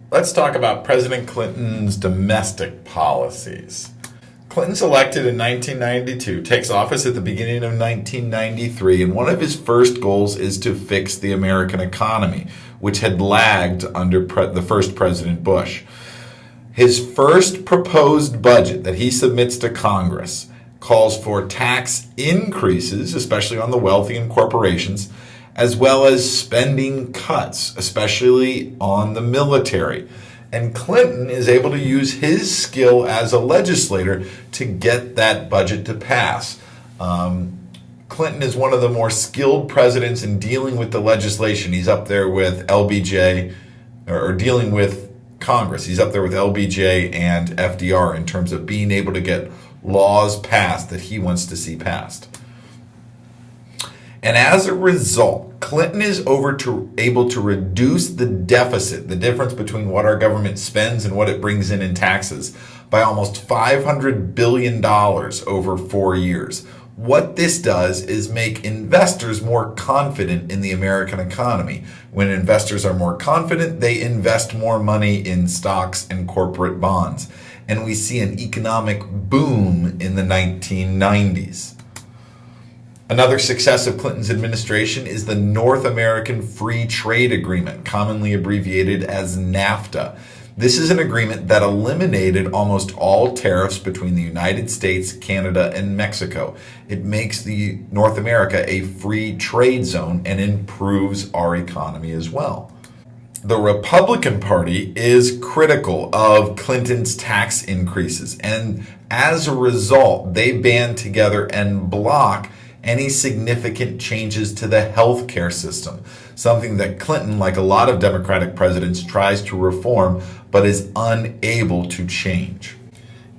Let's talk about President Clinton's domestic policies. Clinton's elected in 1992, takes office at the beginning of 1993, and one of his first goals is to fix the American economy, which had lagged under the first President Bush. His first proposed budget that he submits to Congress calls for tax increases, especially on the wealthy and corporations, as well as spending cuts, especially on the military. And Clinton is able to use his skill as a legislator to get that budget to pass. Clinton is one of the more skilled presidents in dealing with the legislation. He's up there with LBJ, or dealing with Congress. He's up there with LBJ and FDR in terms of being able to get laws passed that he wants to see passed. And as a result, Clinton is able to reduce the deficit, the difference between what our government spends and what it brings in taxes, by almost $500 billion over 4 years. What this does is make investors more confident in the American economy. When investors are more confident, they invest more money in stocks and corporate bonds. And we see an economic boom in the 1990s. Another success of Clinton's administration is the North American Free Trade Agreement, commonly abbreviated as NAFTA. This is an agreement that eliminated almost all tariffs between the United States, Canada, and Mexico. It makes the North America a free trade zone and improves our economy as well. The Republican Party is critical of Clinton's tax increases, and as a result, they band together and block any significant changes to the health care system, something that Clinton, like a lot of Democratic presidents, tries to reform but is unable to change.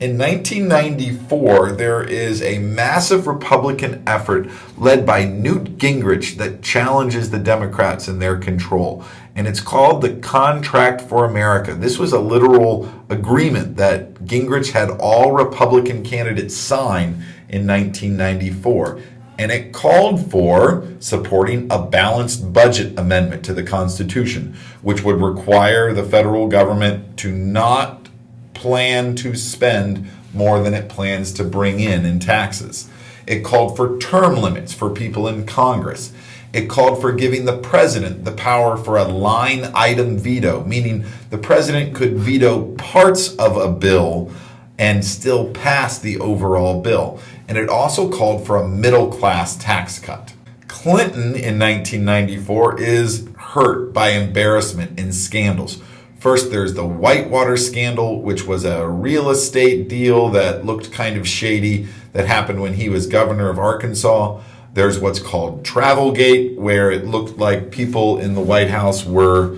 In 1994, there is a massive Republican effort led by Newt Gingrich that challenges the Democrats in their control, and it's called the Contract for America. This was a literal agreement that Gingrich had all Republican candidates sign in 1994. And it called for supporting a balanced budget amendment to the Constitution, which would require the federal government to not plan to spend more than it plans to bring in taxes. It called for term limits for people in Congress. It called for giving the president the power for a line item veto, meaning the president could veto parts of a bill and still pass the overall bill. And it also called for a middle-class tax cut. Clinton in 1994 is hurt by embarrassment and scandals. First, there's the Whitewater scandal, which was a real estate deal that looked kind of shady that happened when he was governor of Arkansas. There's what's called Travelgate, where it looked like people in the White House were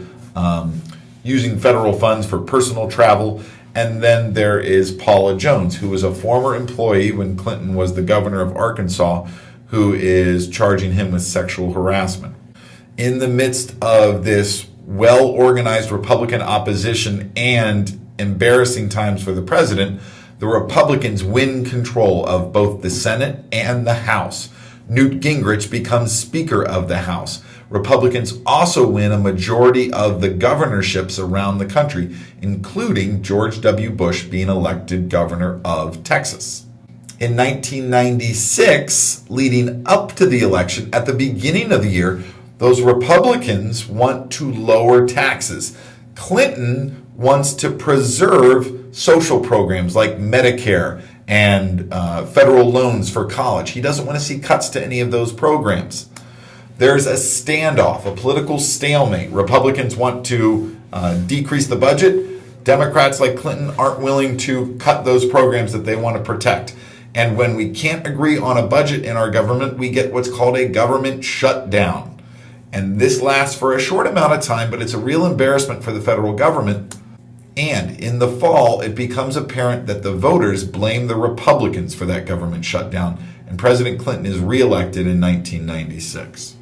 using federal funds for personal travel. And then there is Paula Jones, who was a former employee when Clinton was the governor of Arkansas, who is charging him with sexual harassment. In the midst of this well-organized Republican opposition and embarrassing times for the president, the Republicans win control of both the Senate and the House. Newt Gingrich becomes Speaker of the House. Republicans also win a majority of the governorships around the country, including George W. Bush being elected governor of Texas. In 1996, leading up to the election, at the beginning of the year, those Republicans want to lower taxes. Clinton wants to preserve social programs like Medicare and federal loans for college. He doesn't want to see cuts to any of those programs. There's a standoff, a political stalemate. Republicans want to decrease the budget. Democrats like Clinton aren't willing to cut those programs that they want to protect. And when we can't agree on a budget in our government, we get what's called a government shutdown. And this lasts for a short amount of time, but it's a real embarrassment for the federal government. And in the fall, it becomes apparent that the voters blame the Republicans for that government shutdown, and President Clinton is reelected in 1996.